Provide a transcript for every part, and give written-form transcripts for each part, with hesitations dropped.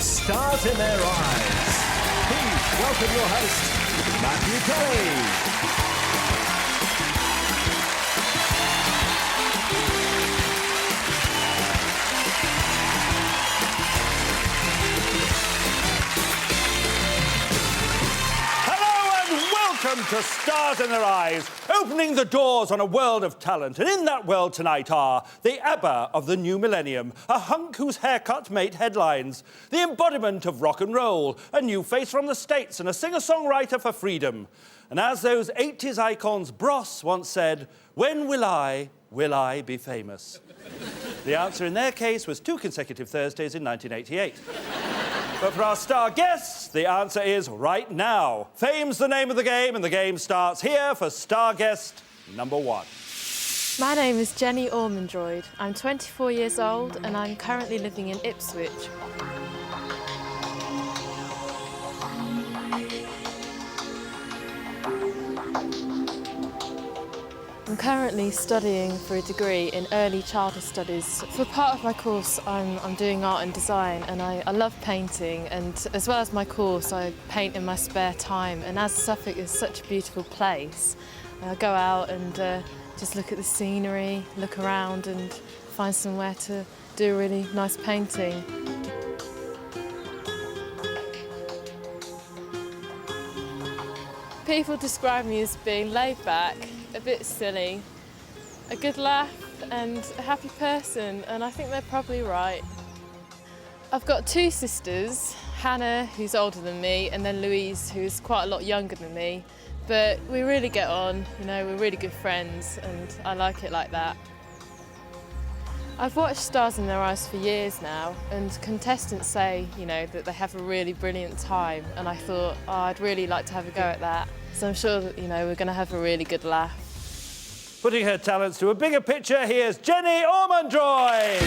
Stars in Their Eyes. Please welcome your host, Matthew Kelly. Welcome to Stars in Their Eyes, opening the doors on a world of talent. And in that world tonight are the ABBA of the new millennium, a hunk whose haircut made headlines, the embodiment of rock and roll, a new face from the States and a singer-songwriter for freedom. And as those 80s icons Bros once said, when will I be famous? The answer in their case was 2 consecutive Thursdays in 1988. But for our star guests, the answer is right now. Fame's the name of the game, and the game starts here for star guest number 1. My name is Jenny Ormondroyd. I'm 24 years old, and I'm currently living in Ipswich. I'm currently studying for a degree in early childhood studies. For part of my course, I'm doing art and design, and I love painting, and as well as my course, I paint in my spare time. And as Suffolk is such a beautiful place, I go out and just look at the scenery, look around and find somewhere to do a really nice painting. People describe me as being laid back, a bit silly, a good laugh and a happy person, and I think they're probably right. I've got 2 sisters, Hannah, who's older than me, and then Louise, who's quite a lot younger than me, but we really get on, you know, we're really good friends, and I like it like that. I've watched Stars in Their Eyes for years now, and contestants say, you know, that they have a really brilliant time, and I thought, oh, I'd really like to have a go at that. So I'm sure that, you know, we're going to have a really good laugh. Putting her talents to a bigger picture, here's Jenny Ormondroyd.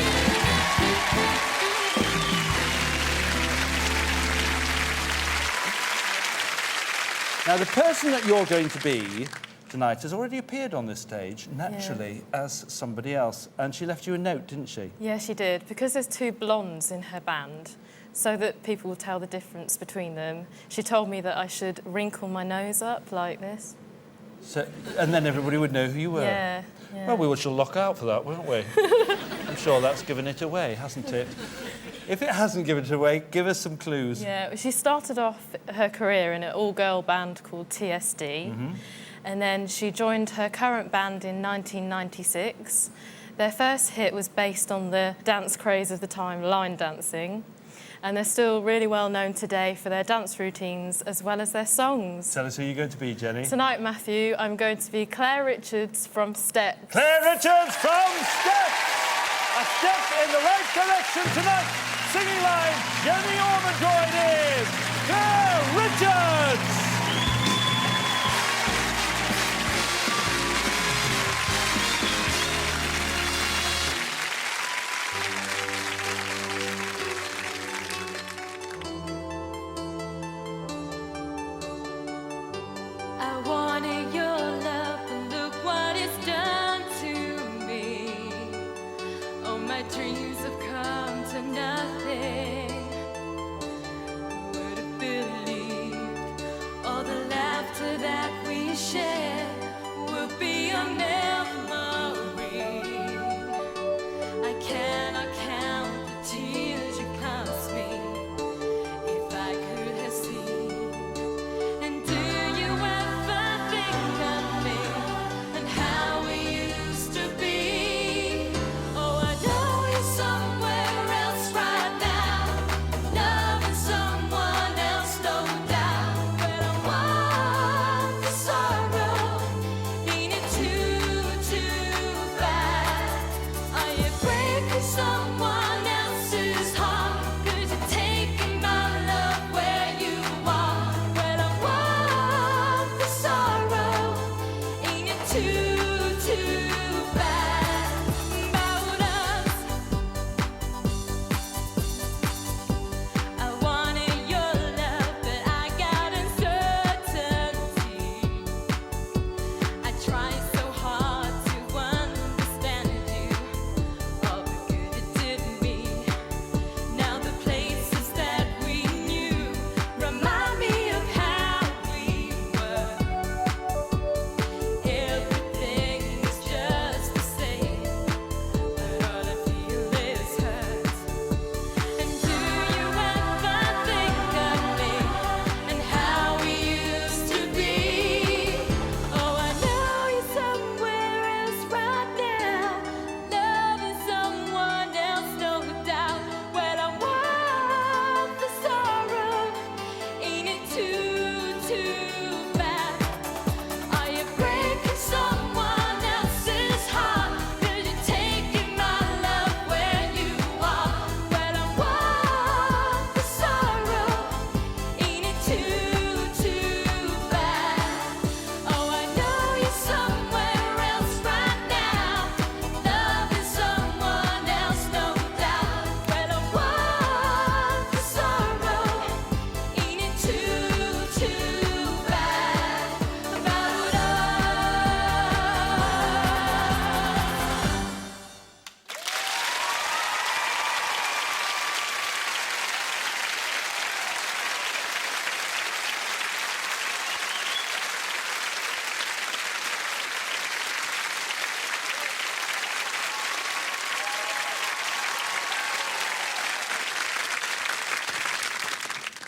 Now, the person that you're going to be tonight has already appeared on this stage, naturally, as somebody else. And she left you a note, didn't she? Yeah, she did. Because there's 2 blondes in her band, so that people will tell the difference between them, she told me that I should wrinkle my nose up like this. So, and then everybody would know who you were. Yeah. Well, we shall look out for that, won't we? I'm sure that's given it away, hasn't it? If it hasn't given it away, give us some clues. Yeah, she started off her career in an all-girl band called TSD. Mm-hmm. And then she joined her current band in 1996. Their first hit was based on the dance craze of the time, line dancing. And they're still really well known today for their dance routines as well as their songs. Tell us who you're going to be, Jenny. Tonight, Matthew, I'm going to be Claire Richards from Steps. Claire Richards from Steps! A step in the right direction tonight. Singing line, Jenny Ormondroyd is Claire Richards! Dreams have come to nothing. Who would have believed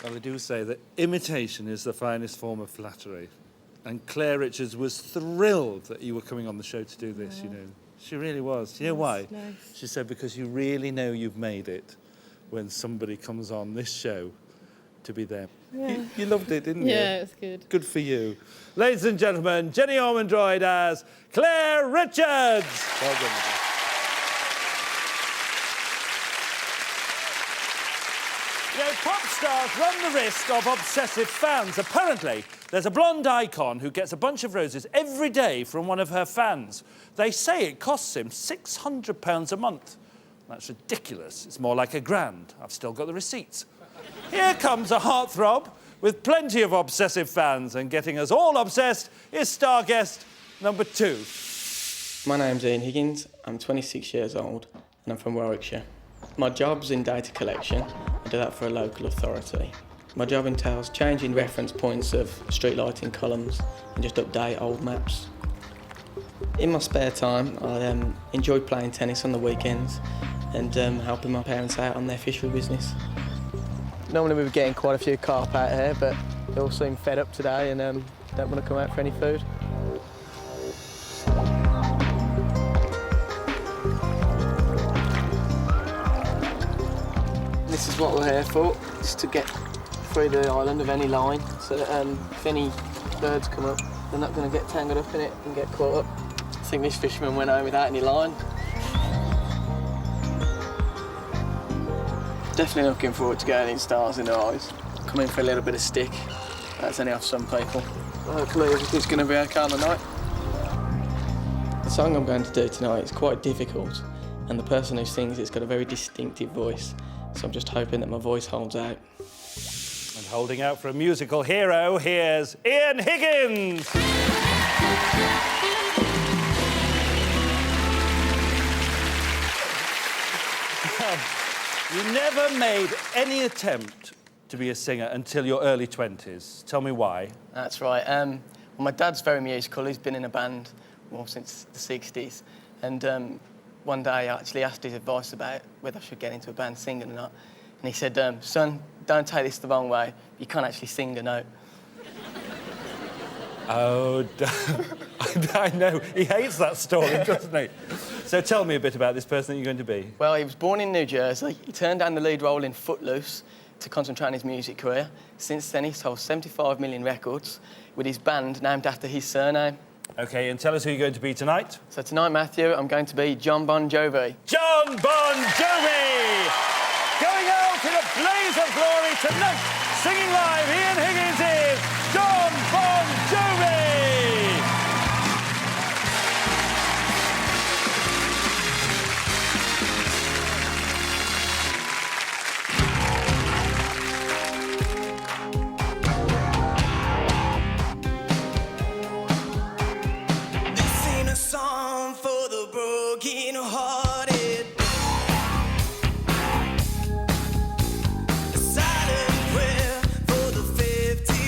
Well, they do say that imitation is the finest form of flattery. And Claire Richards was thrilled that you were coming on the show to do this, you know. She really was. You know why? Nice. She said because you really know you've made it when somebody comes on this show to be there. Yeah. You loved it, didn't you? Yeah, it's good. Good for you. Ladies and gentlemen, Jenny Ormondroyd as Claire Richards. Well done. You know, pop stars run the risk of obsessive fans. Apparently, there's a blonde icon who gets a bunch of roses every day from one of her fans. They say it costs him £600 a month. That's ridiculous. It's more like £1,000. I've still got the receipts. Here comes a heartthrob with plenty of obsessive fans, and getting us all obsessed is star guest number 2. My name's Ian Higgins, I'm 26 years old and I'm from Warwickshire. My job's in data collection. I do that for a local authority. My job entails changing reference points of street lighting columns and just update old maps. In my spare time, I enjoy playing tennis on the weekends and helping my parents out on their fishery business. Normally we were getting quite a few carp out here, but they all seem fed up today and don't want to come out for any food. This is what we're here for, just to get through the island of any line, so that if any birds come up, they're not going to get tangled up in it and get caught up. I think this fisherman went home without any line. Definitely looking forward to getting stars in their eyes. Come in for a little bit of stick. That's only off some people. Hopefully everything's going to be okay on the night. The song I'm going to do tonight is quite difficult, and the person who sings it's got a very distinctive voice, so I'm just hoping that my voice holds out. And holding out for a musical hero, here's Ian Higgins. You never made any attempt to be a singer until your early 20s. Tell me why. That's right. Well, my dad's very musical. He's been in a band since the 60s. And one day I actually asked his advice about whether I should get into a band singing or not. And he said, son, don't take this the wrong way. You can't actually sing a note. Oh, I know. He hates that story, doesn't he? So tell me a bit about this person that you're going to be. Well, he was born in New Jersey. He turned down the lead role in Footloose to concentrate on his music career. Since then, he's sold 75 million records with his band named after his surname. OK, and tell us who you're going to be tonight. So tonight, Matthew, I'm going to be Jon Bon Jovi. Jon Bon Jovi! Going out in a blaze of glory tonight, singing live, Ian Higgins is Jon Bon Jovi! Silent prayer for the 50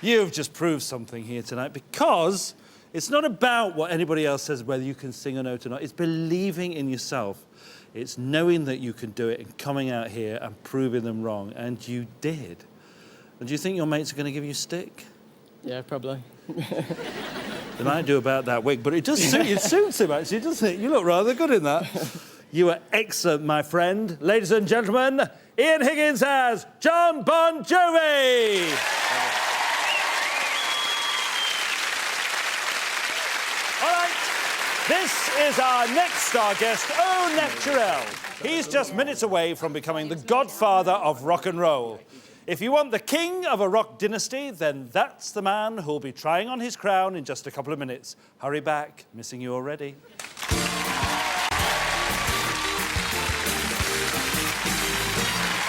You've just proved something here tonight, because it's not about what anybody else says, whether you can sing a note or not. It's believing in yourself. It's knowing that you can do it and coming out here and proving them wrong. And you did. And do you think your mates are going to give you stick? Yeah, probably. Than I do about that wig, but it does suit you. It suits him, actually, doesn't it? You look rather good in that. You were excellent, my friend. Ladies and gentlemen, Ian Higgins as John Bon Jovi. All right, this is our next star guest, Au Naturel. He's just minutes away from becoming the godfather of rock and roll. If you want the king of a rock dynasty, then that's the man who'll be trying on his crown in just a couple of minutes. Hurry back, missing you already.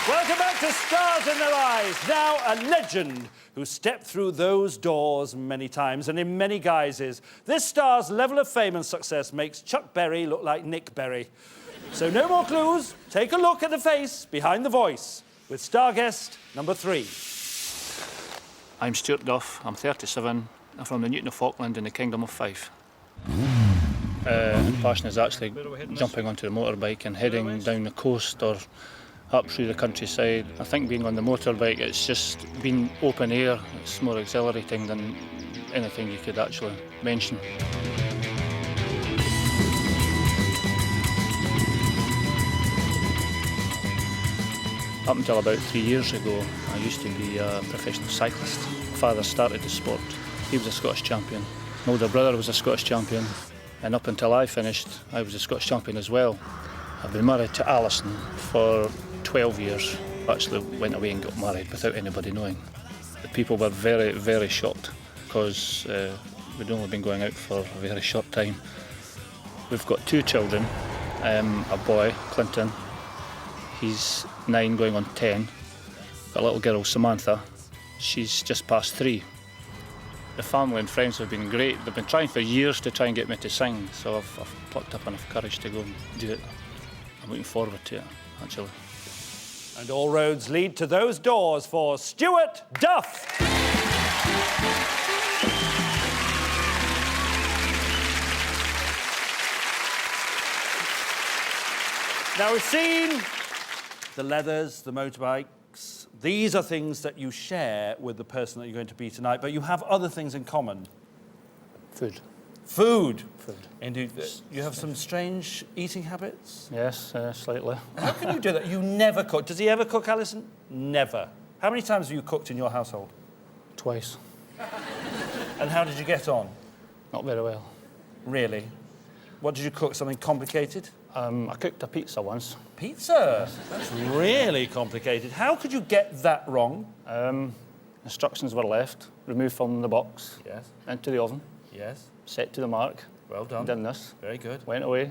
Welcome back to Stars in Their Eyes. Now a legend who stepped through those doors many times and in many guises. This star's level of fame and success makes Chuck Berry look like Nick Berry. So no more clues. Take a look at the face behind the voice with star guest number 3. I'm Stuart Duff, I'm 37, I'm from the Newton of Falkland in the Kingdom of Fife. Passion is actually jumping onto the motorbike and heading down the coast or up through the countryside. I think being on the motorbike, it's just being open air, it's more exhilarating than anything you could actually mention. Up until about 3 years ago, I used to be a professional cyclist. My father started the sport. He was a Scottish champion. My older brother was a Scottish champion. And up until I finished, I was a Scottish champion as well. I've been married to Alison for 12 years. I actually went away and got married without anybody knowing. The people were very, very shocked because we'd only been going out for a very short time. We've got 2 children, a boy, Clinton. He's 9 going on 10. Got a little girl, Samantha. She's just past 3. The family and friends have been great. They've been trying for years to try and get me to sing, so I've plucked up enough courage to go and do it. I'm looking forward to it, actually. And all roads lead to those doors for Stuart Duff. Now we've seen the leathers, the motorbikes. These are things that you share with the person that you're going to be tonight, but you have other things in common. Food. Food. Food. Indeed. You have some strange eating habits? Yes, slightly. How can you do that? You never cook. Does he ever cook, Alison? Never. How many times have you cooked in your household? Twice. And how did you get on? Not very well. Really? What did you cook? Something complicated? I cooked a pizza once. Pizza? That's really complicated. How could you get that wrong? Instructions were left, removed from the box, Yes. into the oven, Yes. set to the mark, Well done. done this, Very good. went away,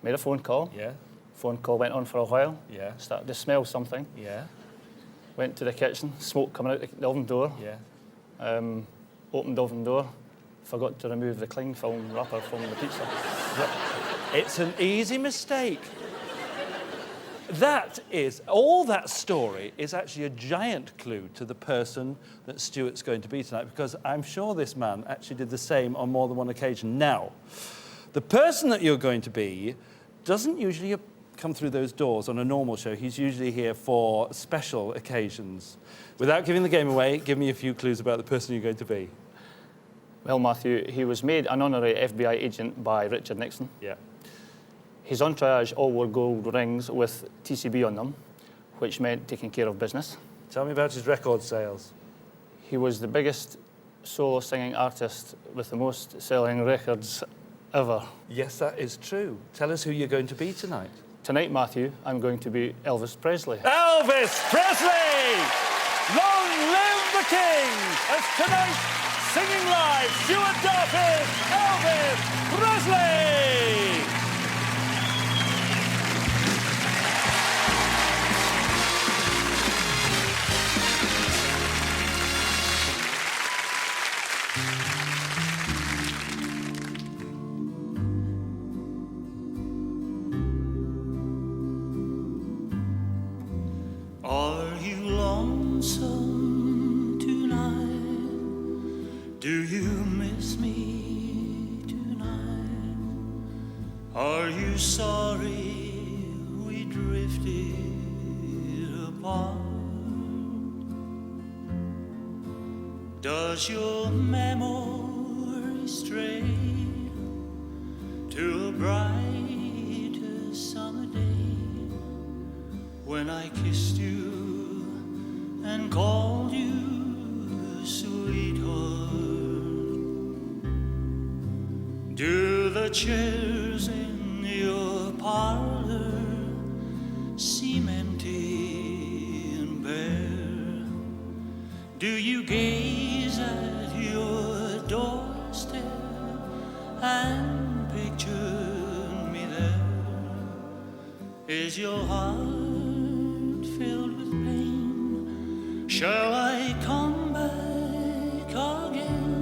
made a phone call. Yeah. Phone call went on for a while, Yeah. started to smell something, Yeah. went to the kitchen, smoke coming out the oven door, Yeah. opened the oven door, forgot to remove the cling film wrapper from the pizza. It's an easy mistake. All that story is actually a giant clue to the person that Stuart's going to be tonight, because I'm sure this man actually did the same on more than one occasion. Now, the person that you're going to be doesn't usually come through those doors on a normal show. He's usually here for special occasions. Without giving the game away, give me a few clues about the person you're going to be. Well, Matthew, he was made an honorary FBI agent by Richard Nixon. Yeah. His entourage all wore gold rings with TCB on them, which meant taking care of business. Tell me about his record sales. He was the biggest solo singing artist with the most selling records ever. Yes, that is true. Tell us who you're going to be tonight. Tonight, Matthew, I'm going to be Elvis Presley. Elvis Presley! Long live the king! As tonight, singing live, Stuart Duff is Elvis Presley! Are you lonesome tonight? Do you miss me tonight? Are you sorry we drifted apart? Does your memory stray to a brighter summer day when I kissed you and called you sweetheart? Do the chairs in your parlor seem empty and bare? Do you gaze at your doorstep and picture me there? Is your heart filled with pain? Shall I come back again?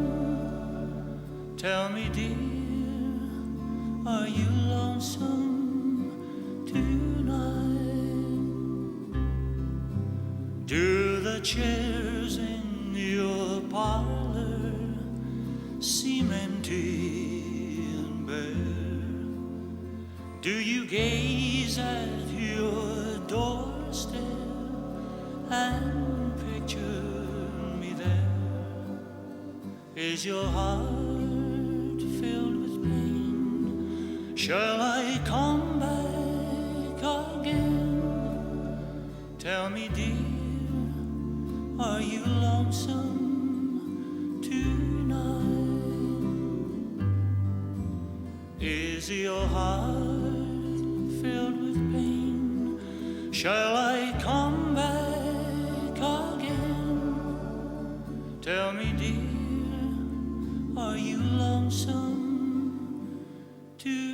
Tell me, dear, are you lonesome tonight? Do the chairs in your parlor seem empty and bare? Do you gaze at your doorstep and picture me there? Is your heart filled with pain? Shall I come back again? Tell me, dear, are you lonesome tonight? Is your heart filled with pain? Shall I come back again? Tell me, dear, are you lonesome tonight?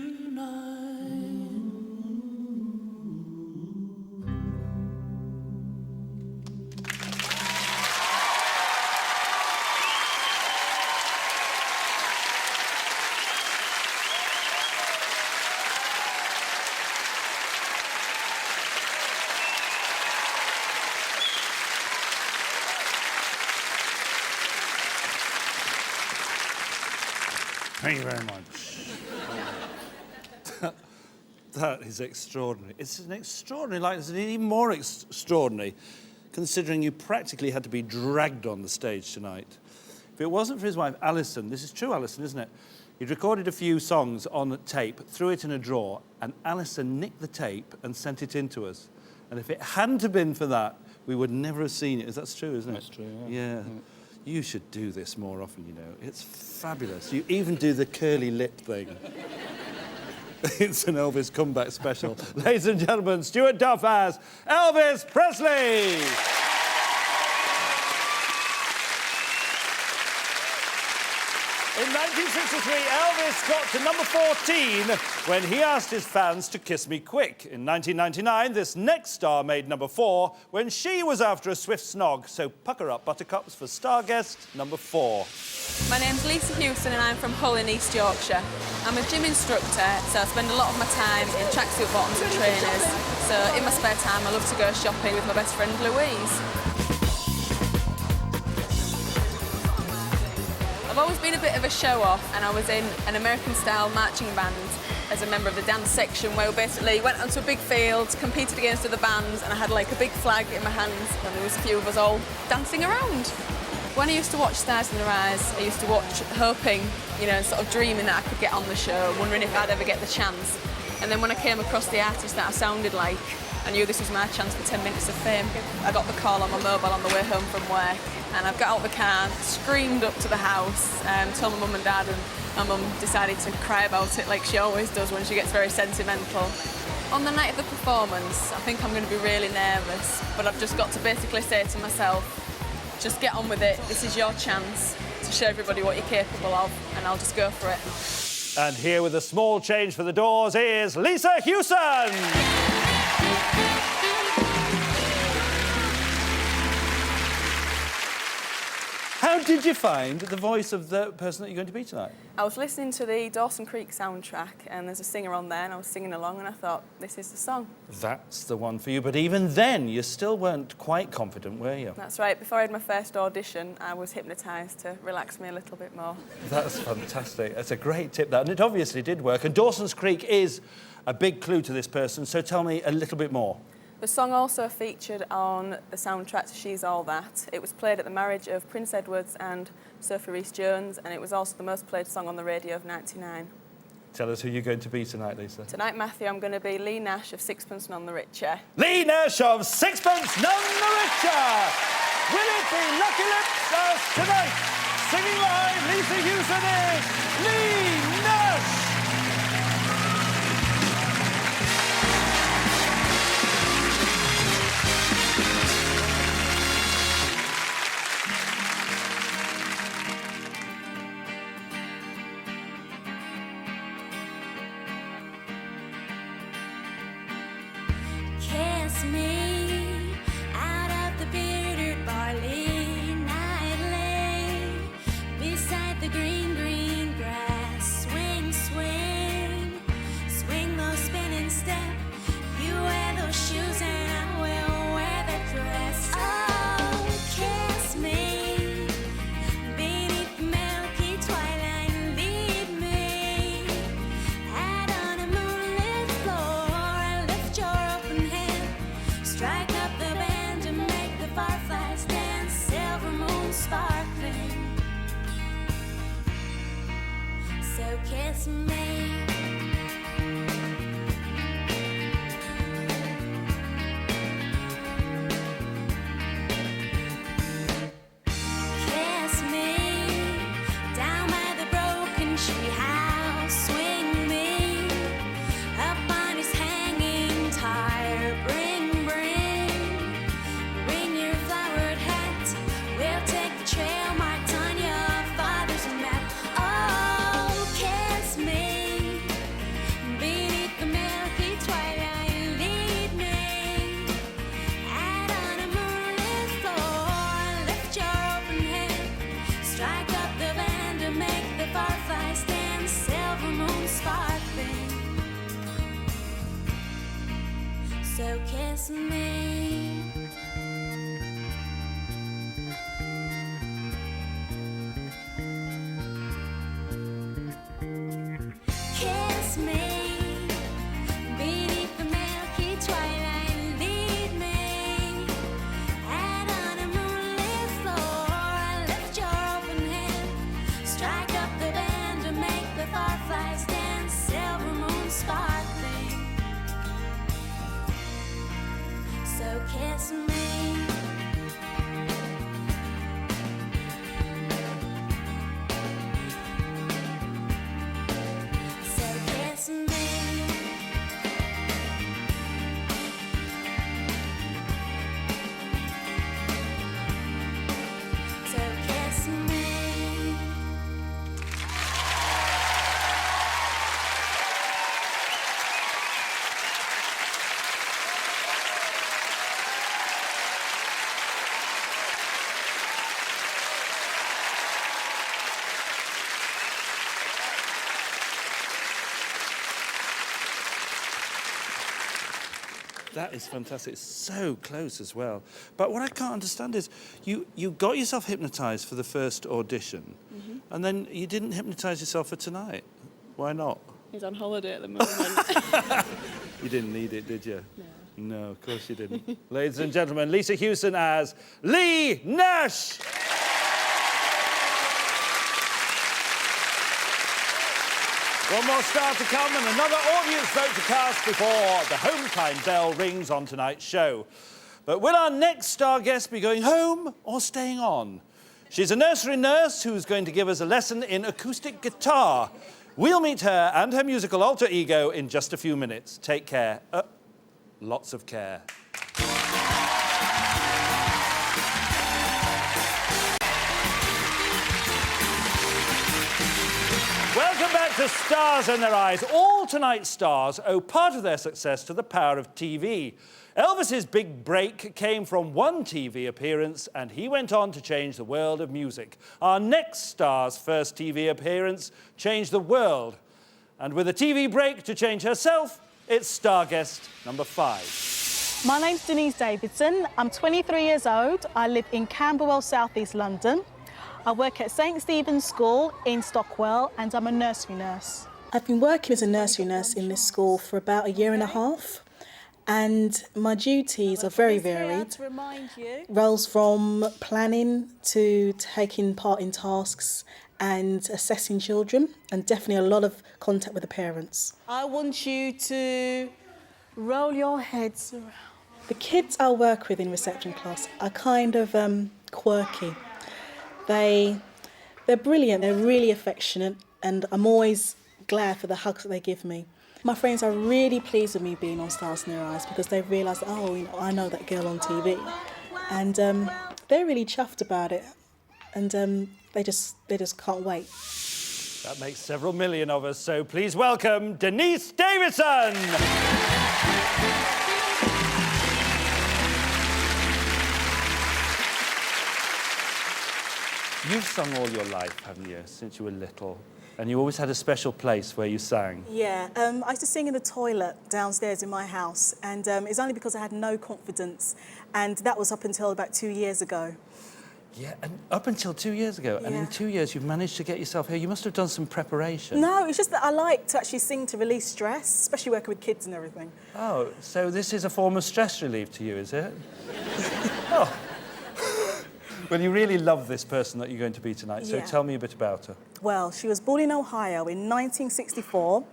Thank you very much. That is extraordinary. It's an extraordinary light. It's even more extraordinary considering you practically had to be dragged on the stage tonight. If it wasn't for his wife, Alison, this is true, Alison, isn't it? He'd recorded a few songs on tape, threw it in a drawer, and Alison nicked the tape and sent it in to us. And if it hadn't have been for that, we would never have seen it. That's true, isn't it? That's true, yeah. You should do this more often, you know. It's fabulous. You even do the curly lip thing. It's an Elvis comeback special. Ladies and gentlemen, Stuart Duff as Elvis Presley. In 1963, Elvis got to number 14 when he asked his fans to kiss me quick. In 1999, this next star made number 4 when she was after a swift snog. So pucker up, buttercups, for star guest number 4. My name's Lisa Hewson and I'm from Hull in East Yorkshire. I'm a gym instructor, so I spend a lot of my time in tracksuit bottoms and trainers. So in my spare time, I love to go shopping with my best friend Louise. I've always been a bit of a show-off, and I was in an American-style marching band as a member of the dance section, where we basically went onto a big field, competed against other bands, and I had like a big flag in my hands, and there was a few of us all dancing around. When I used to watch Stars in Their Eyes, I used to watch hoping, you know, sort of dreaming that I could get on the show, wondering if I'd ever get the chance. And then when I came across the artist that I sounded like, I knew this was my chance for 10 minutes of fame. I got the call on my mobile on the way home from work, and I've got out the car, screamed up to the house, told my mum and dad, and my mum decided to cry about it like she always does when she gets very sentimental. On the night of the performance, I think I'm going to be really nervous, but I've just got to basically say to myself, just get on with it, this is your chance to show everybody what you're capable of, and I'll just go for it. And here with a small change for the Doors is Lisa Hewson. how did you find the voice of the person that you're going to be tonight? I was listening to the Dawson Creek soundtrack and there's a singer on there and I was singing along and I thought, this is the song. That's the one for you. But even then, you still weren't quite confident, were you? That's right. Before I had my first audition, I was hypnotised to relax me a little bit more. That's fantastic. That's a great tip, that. And it obviously did work. And Dawson's Creek is a big clue to this person, so tell me a little bit more. The song also featured on the soundtrack to She's All That. It was played at the marriage of Prince Edward and Sophie Rhys-Jones, and it was also the most played song on the radio of '99. Tell us who you're going to be tonight, Lisa. Tonight, Matthew, I'm going to be Lee Nash of Sixpence None the Richer. Lee Nash of Sixpence None the Richer! Will it be Lucky Lips as tonight? Singing live, Lisa Hewson is Lee Nash! Kiss me out of the bearded barley nightly, beside the green, green grass. Swing, swing, swing those spinning step. You wear those shoes and I will wear that dress. Oh, kiss me beneath the milky twilight. Lead me out on a moonlit floor. Lift your open hand, strike up the band to make the fireflies dance. Silver moon sparkling, so kiss me. Kiss me down by the broken tree house. Swing me up on his hanging tire. Bring your flowered hat. We'll take the trail marked on your father's map. Oh, kiss me beneath the milky twilight. Lead me out on a moonlit floor. Lift your open hand, strike up the band to make the fireflies dance. Silver moon sparkling, so kiss me. Kiss me beneath the milky twilight. Lead me out on a moonlit floor. Lift your open hand, strike up the band to make the fireflies dance. Silver moon sparkling, so kiss me. So kiss me. So kiss me. That is fantastic. It's so close as well. But what I can't understand is you got yourself hypnotised for the first audition, and then you didn't hypnotise yourself for tonight. Why not? He's on holiday at the moment. You didn't need it, did you? No. No, of course you didn't. Ladies and gentlemen, Lisa Hewson as Lee Nash! One more star to come and another audience vote to cast before the home time bell rings on tonight's show. But will our next star guest be going home or staying on? She's a nursery nurse who's going to give us a lesson in acoustic guitar. We'll meet her and her musical alter ego in just a few minutes. Take care. Lots of care. Welcome back to Stars in Their Eyes. All tonight's stars owe part of their success to the power of TV. Elvis's big break came from one TV appearance, and he went on to change the world of music. Our next star's first TV appearance changed the world. And with a TV break to change herself, it's star guest number 5. My name's Denise Davidson. I'm 23 years old. I live in Camberwell, South East London. I work at St Stephen's School in Stockwell, and I'm a nursery nurse. I've been working as a nursery nurse in this school for about a year and a half, and my duties are very varied. Roles from planning to taking part in tasks and assessing children, and definitely a lot of contact with the parents. I want you to roll your heads around. The kids I work with in reception class are kind of quirky. They're brilliant, they're really affectionate, and I'm always glad for the hugs that they give me. My friends are really pleased with me being on Stars in Their Eyes because they've realised, oh, you know, I know that girl on TV. And they're really chuffed about it, and they just can't wait. That makes several million of us, so please welcome Denise Davidson! You've sung all your life, haven't you, since you were little? And you always had a special place where you sang. Yeah, I used to sing in the toilet downstairs in my house, and it's only because I had no confidence, and that was up until about 2 years ago. Yeah, and up until 2 years ago, and in 2 years you've managed to get yourself here. You must have done some preparation. No, it's just that I like to actually sing to release stress, especially working with kids and everything. Oh, so this is a form of stress relief to you, is it? Oh. Well, you really love this person that you're going to be tonight, so tell me a bit about her. Well, she was born in Ohio in 1964,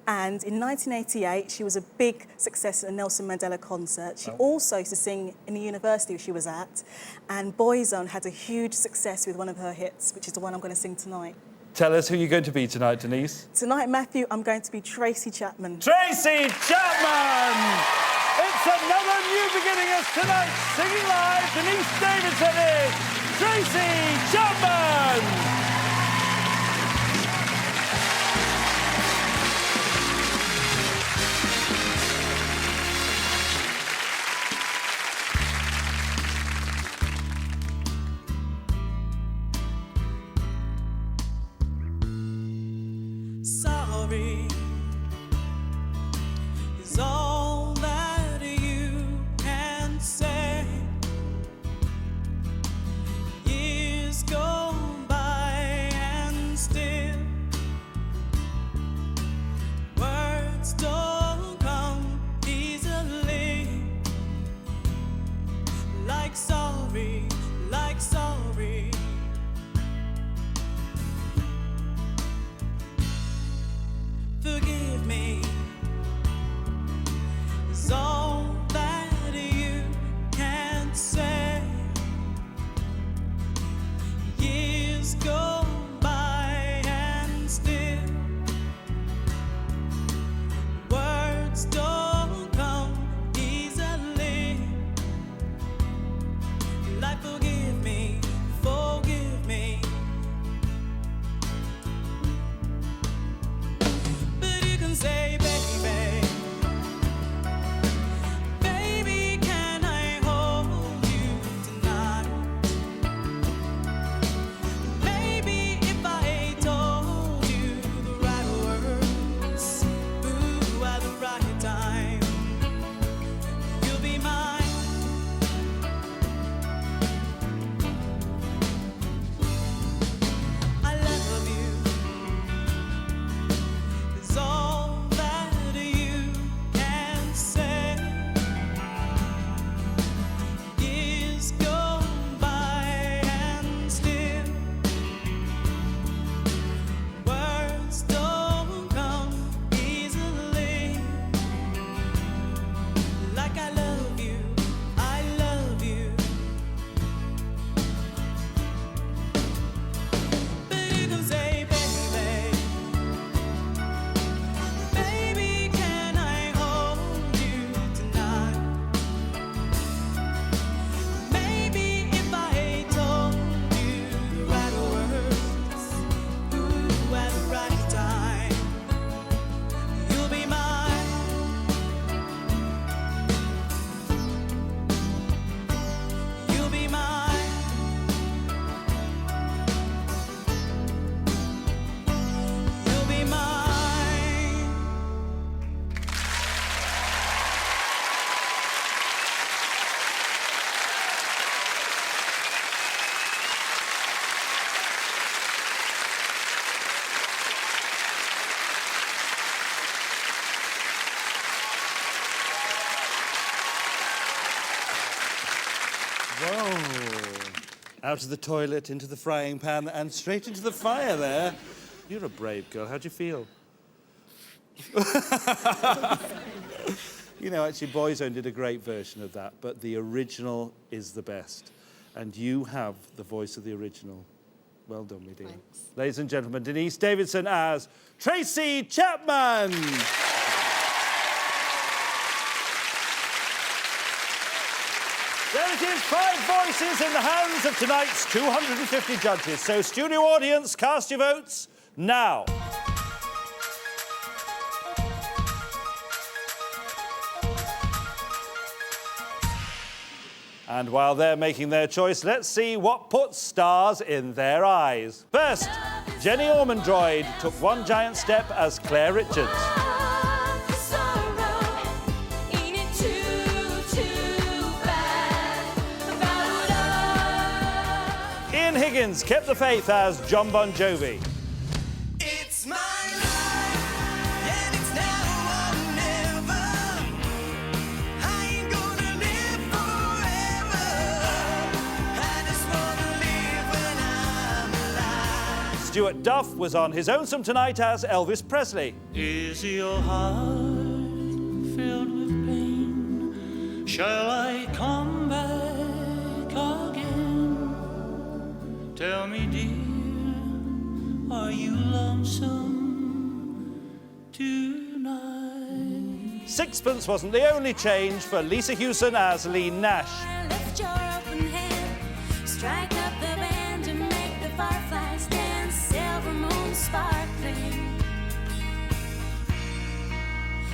and in 1988 she was a big success at a Nelson Mandela concert. She also used to sing in the university she was at, and Boyzone had a huge success with one of her hits, which is the one I'm going to sing tonight. Tell us who you're going to be tonight, Denise. Tonight, Matthew, I'm going to be Tracy Chapman. Tracy Chapman! It's another new beginning of tonight's Singing Live. Denise Davidson is Tracy Chapman! Sorry is all that you can say. Years go by and still words don't come easily. Like sorry, like sorry. Forget Out of the toilet, into the frying pan, and straight into the fire there. You're a brave girl. How do you feel? You know, actually, Boyzone did a great version of that, but the original is the best. And you have the voice of the original. Well done, my dear. Thanks. Ladies and gentlemen, Denise Davidson as Tracy Chapman. There it is, 5 voices in the hands of tonight's 250 judges. So, studio audience, cast your votes now. And while they're making their choice, let's see what puts stars in their eyes. First, Jenny Ormondroyd took one giant step as Claire Richards. Ian Higgins kept the faith as John Bon Jovi. It's my life, and it's now or never. I ain't gonna live forever. I just wanna live when I'm alive. Stuart Duff was on his own tonight as Elvis Presley. Is your heart filled with pain? Shall I come back again? Tell me, dear, are you lonesome tonight? Sixpence wasn't the only change for Lisa Hewson as Lee Nash. Lift your open hand, strike up the band and make the fireflies dance, silver moon sparkling.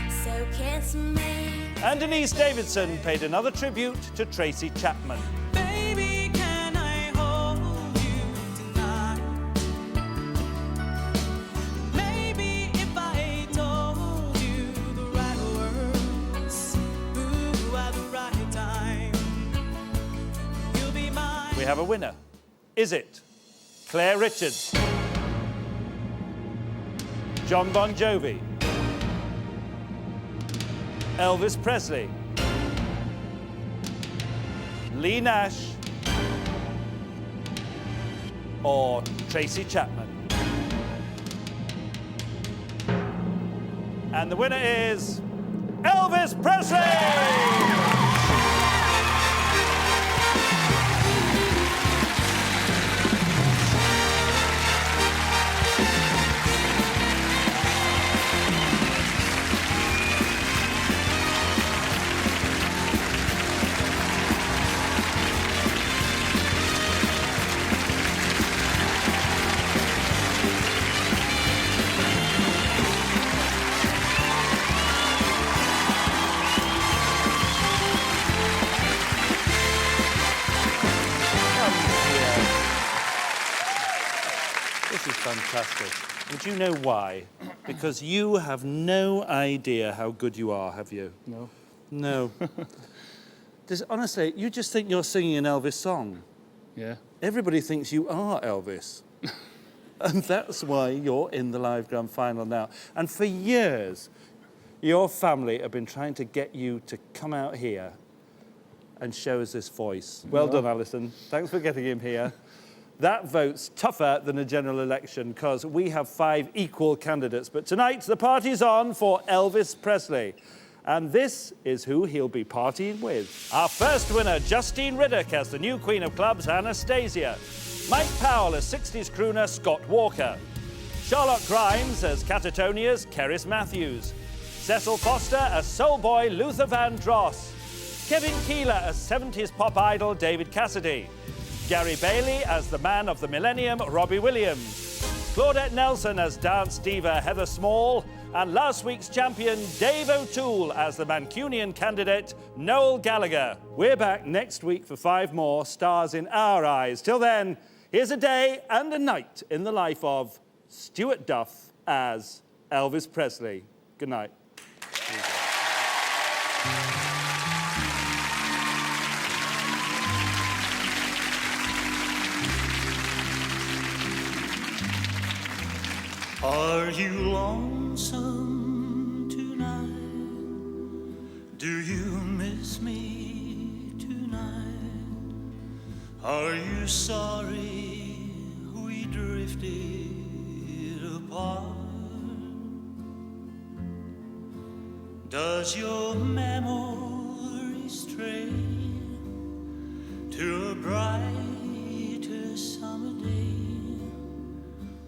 So kiss me. And Denise Davidson paid another tribute to Tracy Chapman. Baby, can I hold you tonight? Maybe if I told you the right words, ooh, at the right time, you'll be mine. We have a winner. Is it Claire Richards, John Bon Jovi, Elvis Presley, Lee Nash, or Tracy Chapman? And the winner is Elvis Presley! This is fantastic. Would you know why? Because you have no idea how good you are, have you? No. No. Honestly, you just think you're singing an Elvis song. Yeah. Everybody thinks you are Elvis. And that's why you're in the live grand final now. And for years, your family have been trying to get you to come out here and show us this voice. Well done, Alison. Thanks for getting him here. That vote's tougher than a general election because we have 5 equal candidates. But tonight, the party's on for Elvis Presley. And this is who he'll be partying with. Our first winner, Justine Riddoch as the new Queen of Clubs, Anastasia. Mike Powell as 60s crooner, Scott Walker. Charlotte Grimes as Catatonia's Cerys Matthews. Cecil Foster as soul boy Luther Vandross. Kevin Keeler as 70s pop idol David Cassidy. Gary Bailey as the man of the millennium, Robbie Williams. Claudette Nelson as dance diva Heather Small. And last week's champion, Dave O'Toole as the Mancunian candidate, Noel Gallagher. We're back next week for 5 more stars in our eyes. Till then, here's a day and a night in the life of Stuart Duff as Elvis Presley. Good night. Are you lonesome tonight? Do you miss me tonight? Are you sorry we drifted apart? Does your memory stray to a brighter summer day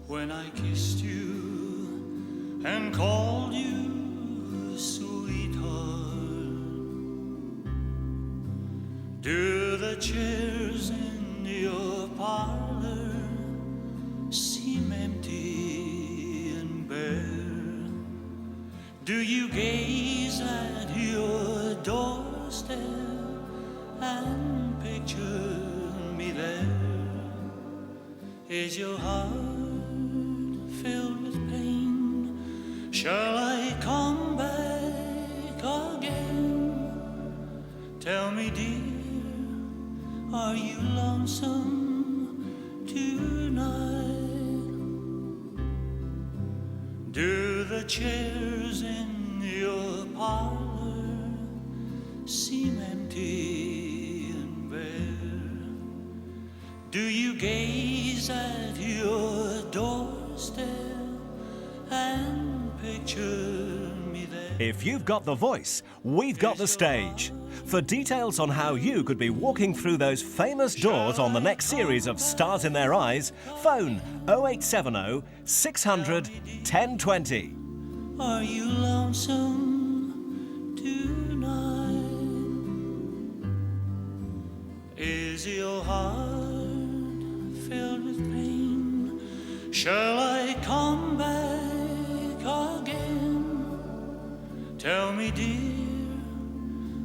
when I kissed you and called you sweetheart? Do the chairs in your parlor seem empty and bare? Do you gaze at your doorstep and picture me there? Is your heart filled with pain? Shall I come back again? Tell me, dear, are you lonesome tonight? Do the chairs in your parlor seem empty and bare? Do you gaze at your doorstep and picture me there? If you've got the voice, we've got the stage. For details on how you could be walking through those famous doors on the next series of Stars in Their Eyes, phone 0870 600 1020. Are you lonesome tonight? Is your heart filled with pain? Shall I come back again? Tell me, dear,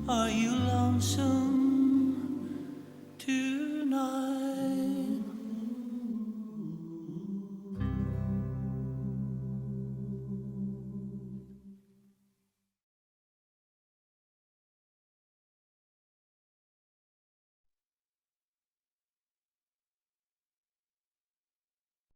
are you lonesome